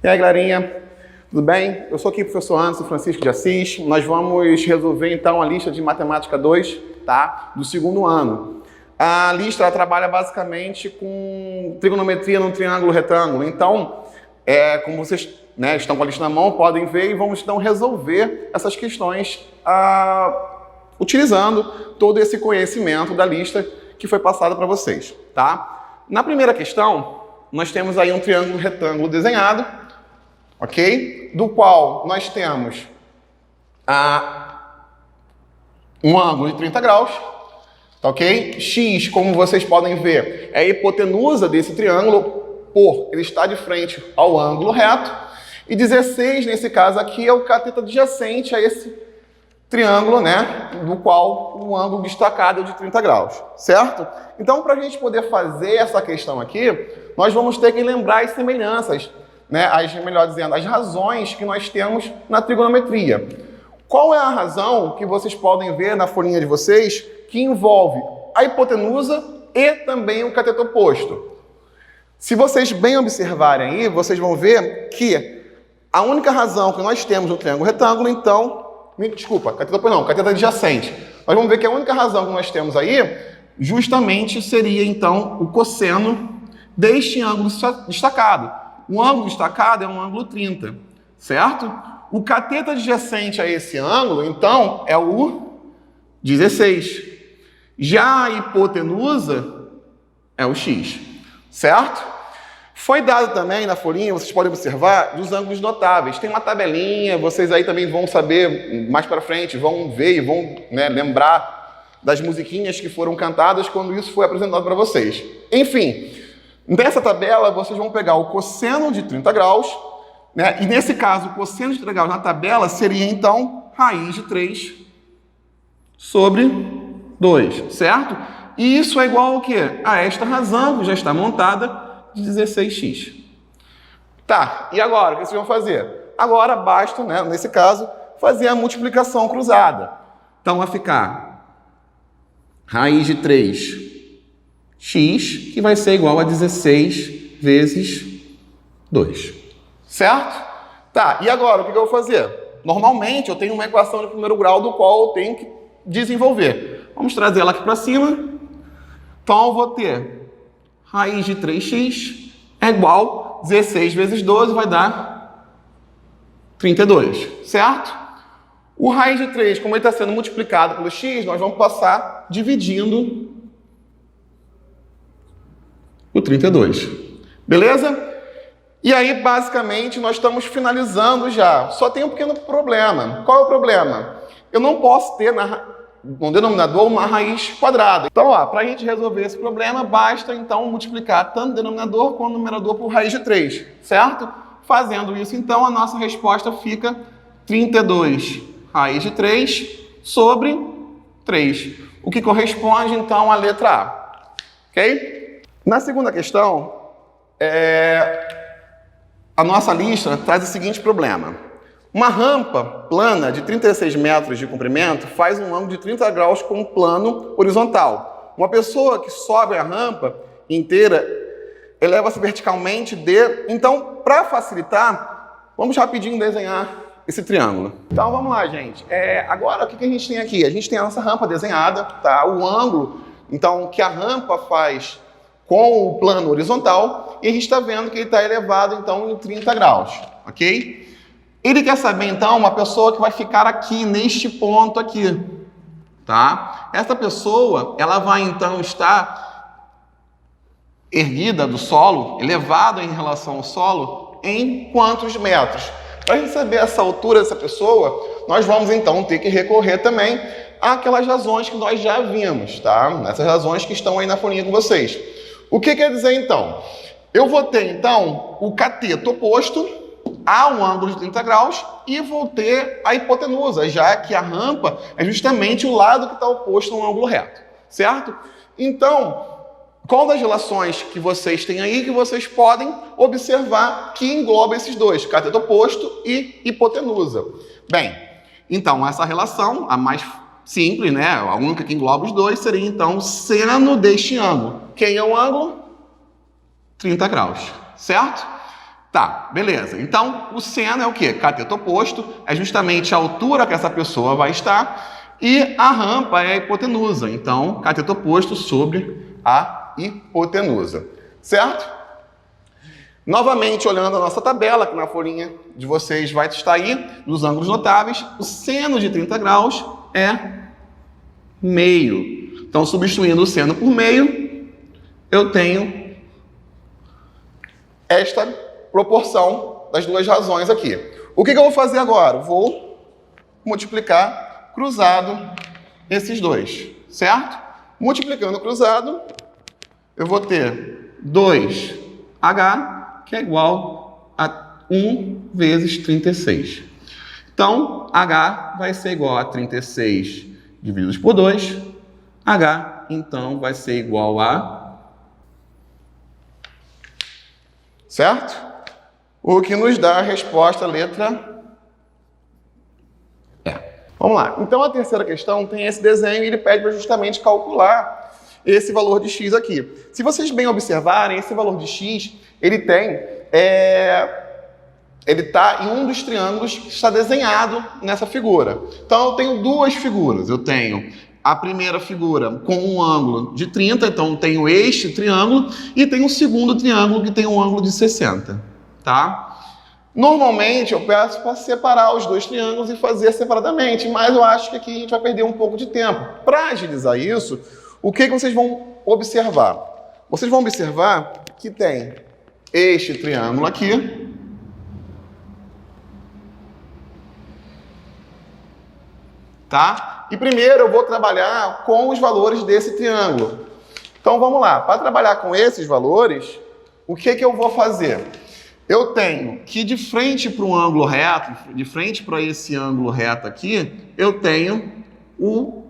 E aí, galerinha, tudo bem? Eu sou aqui o professor Anderson Francisco de Assis. Nós vamos resolver então a lista de Matemática 2, tá? Do segundo ano. A lista ela trabalha basicamente com trigonometria num triângulo retângulo. Então, como vocês estão com a lista na mão, podem ver e vamos então resolver essas questões utilizando todo esse conhecimento da lista que foi passada para vocês, tá? Na primeira questão, nós temos aí um triângulo retângulo desenhado, ok? Do qual nós temos um ângulo de 30 graus, ok? X, como vocês podem ver, é a hipotenusa desse triângulo, ele está de frente ao ângulo reto, e 16, nesse caso aqui, é o cateto adjacente a esse triângulo, do qual o ângulo destacado é de 30 graus, certo? Então, para a gente poder fazer essa questão aqui, nós vamos ter que lembrar as semelhanças, melhor dizendo, as razões que nós temos na trigonometria. Qual é a razão que vocês podem ver na folhinha de vocês que envolve a hipotenusa e também o cateto oposto? Se vocês bem observarem aí, vocês vão ver que a única razão que nós temos no triângulo retângulo, então, cateto adjacente. Nós vamos ver que a única razão que nós temos aí, justamente seria então o cosseno deste ângulo destacado. O ângulo destacado é um ângulo 30, certo? O cateto adjacente a esse ângulo, então, é o 16. Já a hipotenusa é o x, certo? Foi dado também na folhinha, vocês podem observar, dos ângulos notáveis. Tem uma tabelinha, vocês aí também vão saber mais para frente, vão ver e vão lembrar das musiquinhas que foram cantadas quando isso foi apresentado para vocês. Enfim, nessa tabela vocês vão pegar o cosseno de 30 graus, e nesse caso o cosseno de 30 graus na tabela seria então raiz de 3 sobre 2, certo? E isso é igual ao quê? A esta razão que já está montada de 16x. Tá, e agora o que vocês vão fazer? Agora basta, nesse caso, fazer a multiplicação cruzada. Então vai ficar raiz de 3x, que vai ser igual a 16 vezes 2. Certo? Tá, e agora o que eu vou fazer? Normalmente eu tenho uma equação de primeiro grau do qual eu tenho que desenvolver. Vamos trazer ela aqui para cima. Então eu vou ter raiz de 3x é igual a 16 vezes 12 vai dar 32, certo? O raiz de 3, como ele está sendo multiplicado pelo x, nós vamos passar dividindo o 32. Beleza? E aí, basicamente, nós estamos finalizando já. Só tem um pequeno problema. Qual é o problema? Eu não posso ter no denominador uma raiz quadrada. Então, para a gente resolver esse problema, basta, então, multiplicar tanto o denominador quanto o numerador por raiz de 3, certo? Fazendo isso, então, a nossa resposta fica 32 raiz de 3 sobre 3, o que corresponde, então, à letra A. Ok? Na segunda questão, a nossa lista traz o seguinte problema. Uma rampa plana de 36 metros de comprimento faz um ângulo de 30 graus com um plano horizontal. Uma pessoa que sobe a rampa inteira eleva-se verticalmente Então, para facilitar, vamos rapidinho desenhar esse triângulo. Então, vamos lá, gente. Agora, o que a gente tem aqui? A gente tem a nossa rampa desenhada, tá? O ângulo, então, que a rampa faz com o plano horizontal, e a gente está vendo que ele está elevado, então, em 30 graus, ok? Ele quer saber, então, uma pessoa que vai ficar aqui, neste ponto aqui, tá? Essa pessoa, ela vai, então, estar erguida do solo, elevada em relação ao solo, em quantos metros? Para a gente saber essa altura dessa pessoa, nós vamos, então, ter que recorrer também àquelas razões que nós já vimos, tá? Essas razões que estão aí na folhinha com vocês. O que quer dizer, então? Eu vou ter, então, o cateto oposto a um ângulo de 30 graus e vou ter a hipotenusa, já que a rampa é justamente o lado que está oposto a um ângulo reto, certo? Então, qual das relações que vocês têm aí que vocês podem observar que engloba esses dois, cateto oposto e hipotenusa? Bem, então, essa relação, a mais simples, a única que engloba os dois, seria, então, o seno deste ângulo. Quem é o ângulo? 30 graus, certo? Tá, beleza. Então, o seno é o quê? Cateto oposto, é justamente a altura que essa pessoa vai estar, e a rampa é a hipotenusa. Então, cateto oposto sobre a hipotenusa. Certo? Novamente, olhando a nossa tabela, que na folhinha de vocês vai estar aí, dos ângulos notáveis, o seno de 30 graus é meio. Então, substituindo o seno por meio, eu tenho esta proporção das duas razões aqui. O que eu vou fazer agora? Vou multiplicar cruzado esses dois, certo? Multiplicando cruzado, eu vou ter 2H, que é igual a 1 vezes 36. Então, H vai ser igual a 36 divididos por 2. H, então, vai ser igual a... Certo? O que nos dá a resposta, letra E. Vamos lá. Então, a terceira questão tem esse desenho e ele pede para justamente calcular esse valor de x aqui. Se vocês bem observarem, esse valor de x, ele está em um dos triângulos que está desenhado nessa figura. Então, eu tenho duas figuras. Eu tenho a primeira figura com um ângulo de 30, então tenho este triângulo, e tenho o segundo triângulo que tem um ângulo de 60. Tá? Normalmente eu peço para separar os dois triângulos e fazer separadamente, mas eu acho que aqui a gente vai perder um pouco de tempo. Para agilizar isso, o que vocês vão observar? Vocês vão observar que tem este triângulo aqui, tá? E primeiro eu vou trabalhar com os valores desse triângulo. Então vamos lá, para trabalhar com esses valores, o que eu vou fazer? Eu tenho que de frente para um ângulo reto, de frente para esse ângulo reto aqui, eu tenho o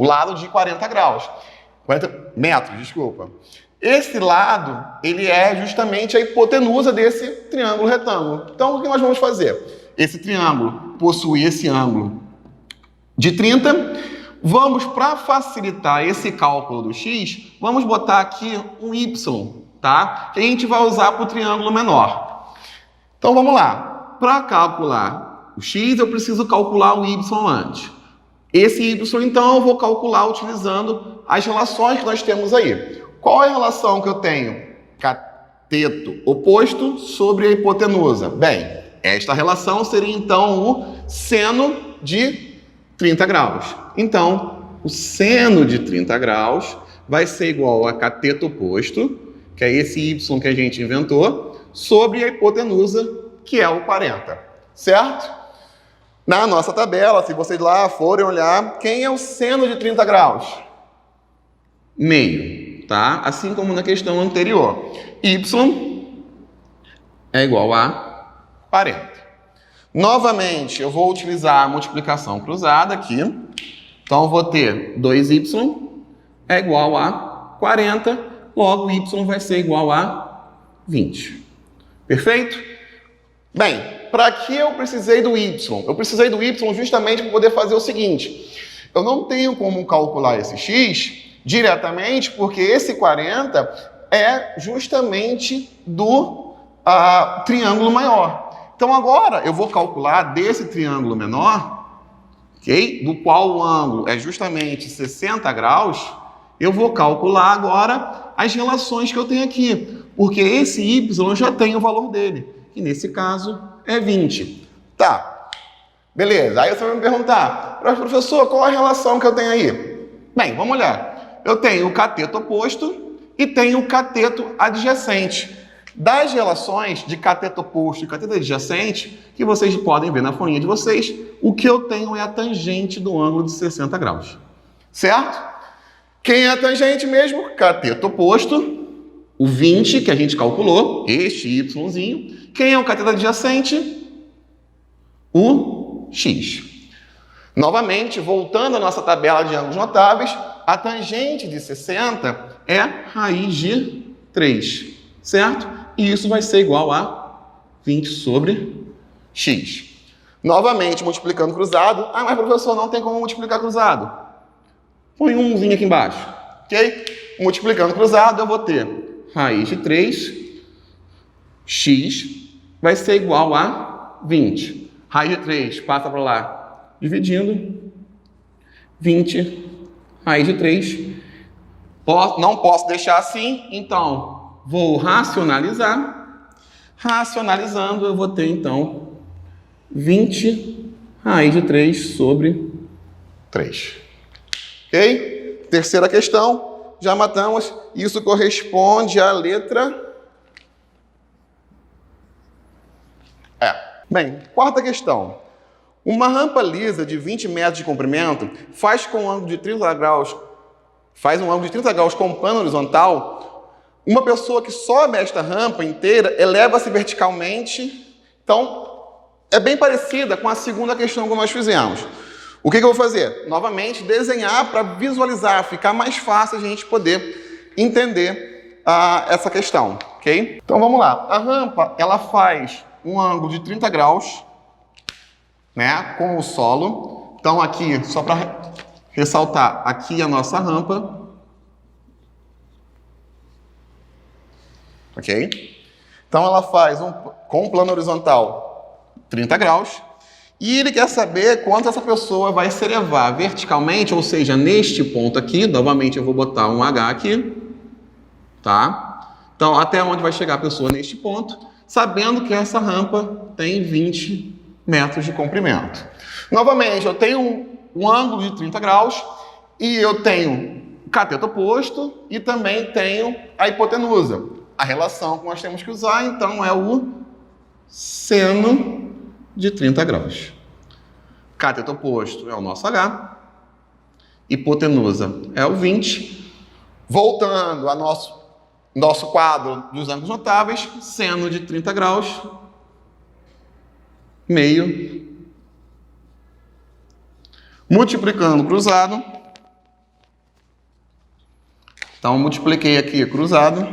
lado de 40 graus. 40 metros, desculpa. Esse lado, ele é justamente a hipotenusa desse triângulo retângulo. Então, o que nós vamos fazer? Esse triângulo possui esse ângulo de 30. Vamos, para facilitar esse cálculo do x, vamos botar aqui um y, tá? Que a gente vai usar para o triângulo menor. Então, vamos lá. Para calcular o x, eu preciso calcular o y antes. Esse y, então, eu vou calcular utilizando as relações que nós temos aí. Qual é a relação que eu tenho? Cateto oposto sobre a hipotenusa. Bem, esta relação seria, então, o seno de 30 graus. Então, o seno de 30 graus vai ser igual a cateto oposto, que é esse y que a gente inventou, sobre a hipotenusa, que é o 40. Certo? Na nossa tabela, se vocês lá forem olhar, quem é o seno de 30 graus? Meio, tá? Assim como na questão anterior. Y é igual a 40. Novamente, eu vou utilizar a multiplicação cruzada aqui. Então, eu vou ter 2y é igual a 40, logo y vai ser igual a 20. Perfeito? Bem, para que eu precisei do y? Eu precisei do y justamente para poder fazer o seguinte. Eu não tenho como calcular esse x diretamente, porque esse 40 é justamente do triângulo maior. Então, agora eu vou calcular desse triângulo menor, okay? Do qual o ângulo é justamente 60 graus, eu vou calcular agora as relações que eu tenho aqui, porque esse y eu já tenho o valor dele, que nesse caso é 20. Tá, beleza. Aí você vai me perguntar, professor, qual a relação que eu tenho aí? Bem, vamos olhar. Eu tenho o cateto oposto e tenho o cateto adjacente. Das relações de cateto oposto e cateto adjacente, que vocês podem ver na folhinha de vocês, o que eu tenho é a tangente do ângulo de 60 graus. Certo? Quem é a tangente mesmo? Cateto oposto, o 20 que a gente calculou, este yzinho. Quem é o cateto adjacente? O x. Novamente, voltando à nossa tabela de ângulos notáveis, a tangente de 60 é raiz de 3, certo? E isso vai ser igual a 20 sobre x. Novamente, multiplicando cruzado. Ah, mas professor, não tem como multiplicar cruzado. Põe um umzinho aqui embaixo, ok? Multiplicando cruzado, eu vou ter raiz de 3 x vai ser igual a 20. Raiz de 3 passa para lá, dividindo. 20 raiz de 3. Não posso deixar assim, então vou racionalizar. Racionalizando, eu vou ter, então, 20 raiz de 3 sobre 3. Ok? Terceira questão, já matamos. Isso corresponde à letra E. Bem, quarta questão. Uma rampa lisa de 20 metros de comprimento faz um ângulo de 30 graus com plano horizontal. Uma pessoa que sobe esta rampa inteira eleva-se verticalmente. Então, é bem parecida com a segunda questão que nós fizemos. O que eu vou fazer? Novamente, desenhar para visualizar, ficar mais fácil a gente poder entender essa questão, ok? Então, vamos lá. A rampa, ela faz um ângulo de 30 graus, né, com o solo. Então, aqui, só para ressaltar, aqui a nossa rampa. Ok? Então, ela faz com um plano horizontal 30 graus. E ele quer saber quanto essa pessoa vai se elevar verticalmente, ou seja, neste ponto aqui. Novamente, eu vou botar um H aqui. Tá? Então, até onde vai chegar a pessoa neste ponto, sabendo que essa rampa tem 20 metros de comprimento. Novamente, eu tenho um ângulo de 30 graus e eu tenho o cateto oposto e também tenho a hipotenusa. A relação que nós temos que usar, então, é o seno de 30 graus. Cateto oposto é o nosso H. Hipotenusa é o 20. Voltando ao nosso quadro dos ângulos notáveis, seno de 30 graus, meio. Multiplicando cruzado. Então, multipliquei aqui cruzado.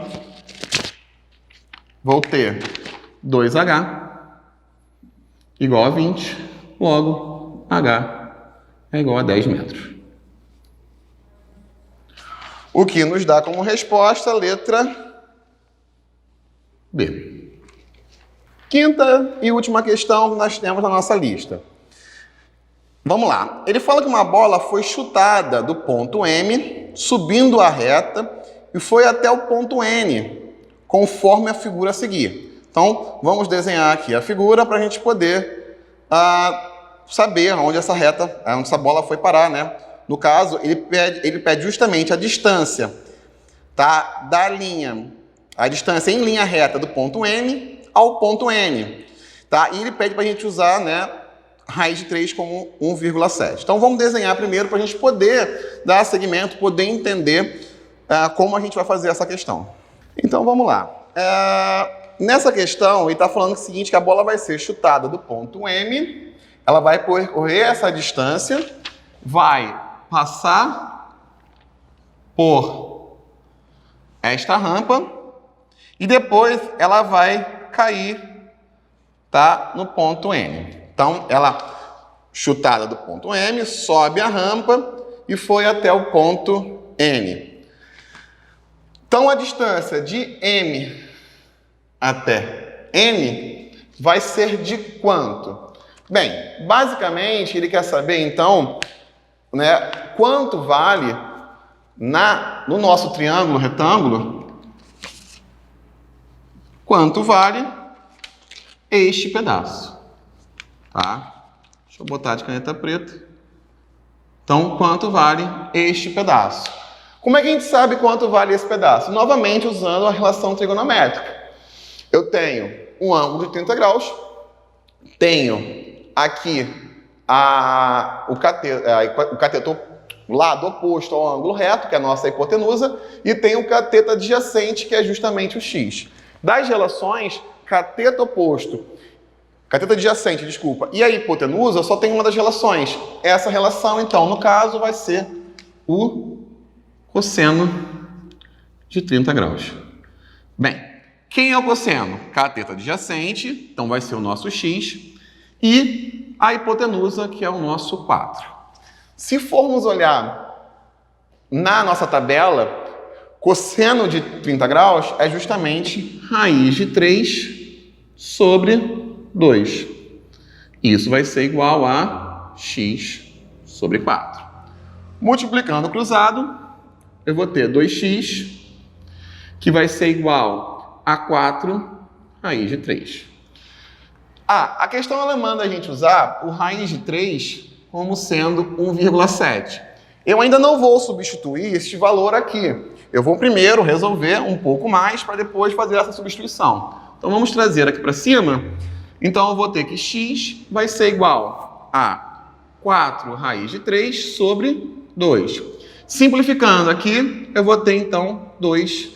Vou ter 2H igual a 20, logo H é igual a 10 metros. O que nos dá como resposta a letra B. Quinta e última questão que nós temos na nossa lista. Vamos lá. Ele fala que uma bola foi chutada do ponto M, subindo a reta, e foi até o ponto N, conforme a figura a seguir. Então, vamos desenhar aqui a figura para a gente poder saber onde essa bola foi parar, né? No caso, ele pede justamente a distância, tá, da linha, a distância em linha reta do ponto M ao ponto N. Tá? E ele pede para a gente usar, né, raiz de 3 como 1,7. Então, vamos desenhar primeiro para a gente poder dar seguimento, poder entender como a gente vai fazer essa questão. Então, vamos lá. Nessa questão, ele está falando o seguinte, que a bola vai ser chutada do ponto M, ela vai percorrer essa distância, vai passar por esta rampa e depois ela vai cair, tá, no ponto N. Então, ela, chutada do ponto M, sobe a rampa e foi até o ponto N. Então, a distância de M até N vai ser de quanto? Bem, basicamente, ele quer saber, então, né, quanto vale no nosso triângulo retângulo, quanto vale este pedaço. Tá? Deixa eu botar de caneta preta. Então, quanto vale este pedaço? Como é que a gente sabe quanto vale esse pedaço? Novamente, usando a relação trigonométrica. Eu tenho um ângulo de 30 graus, tenho aqui o cateto, o lado oposto ao ângulo reto, que é a nossa hipotenusa, e tenho o cateto adjacente, que é justamente o x. Das relações, cateto adjacente, e a hipotenusa, só tem uma das relações. Essa relação, então, no caso, vai ser o cosseno de 30 graus. Bem, quem é o cosseno? Cateto adjacente, então vai ser o nosso x, e a hipotenusa, que é o nosso 4. Se formos olhar na nossa tabela, cosseno de 30 graus é justamente raiz de 3 sobre 2. Isso vai ser igual a x sobre 4. Multiplicando cruzado, eu vou ter 2x, que vai ser igual a 4 raiz de 3. A questão alemã manda a gente usar o raiz de 3 como sendo 1,7. Eu ainda não vou substituir este valor aqui. Eu vou primeiro resolver um pouco mais para depois fazer essa substituição. Então vamos trazer aqui para cima. Então eu vou ter que x vai ser igual a 4 raiz de 3 sobre 2. Simplificando aqui, eu vou ter então 2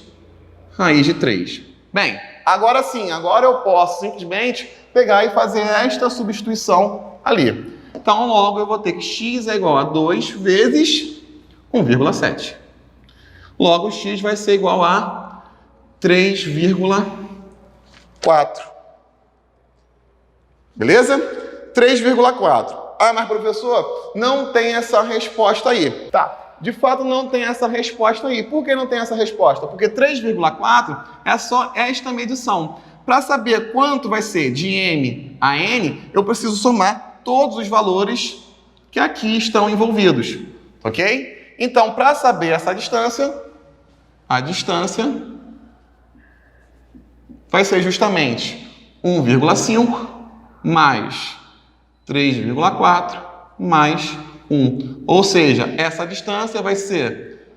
raiz de 3. Bem, agora sim, agora eu posso simplesmente pegar e fazer esta substituição ali. Então logo eu vou ter que x é igual a 2 vezes 1,7. Logo x vai ser igual a 3,4. Beleza? 3,4. Ah, mas professor, não tem essa resposta aí. Tá, de fato não tem essa resposta aí. Por que não tem essa resposta? Porque 3,4 é só esta medição. Para saber quanto vai ser de m a n, eu preciso somar todos os valores que aqui estão envolvidos. Ok? Então, para saber essa distância, a distância vai ser justamente 1,5 mais 3,4 mais 1. Ou seja, essa distância vai ser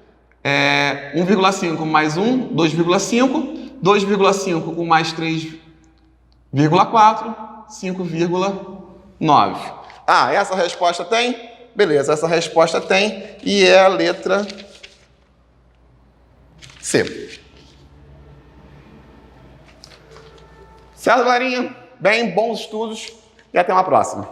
1,5 mais 1, 2,5. 2,5 com mais 3,4, 5,9. Ah, essa resposta tem? Beleza, essa resposta tem e é a letra C. Certo, galerinha? Bem, bons estudos e até uma próxima.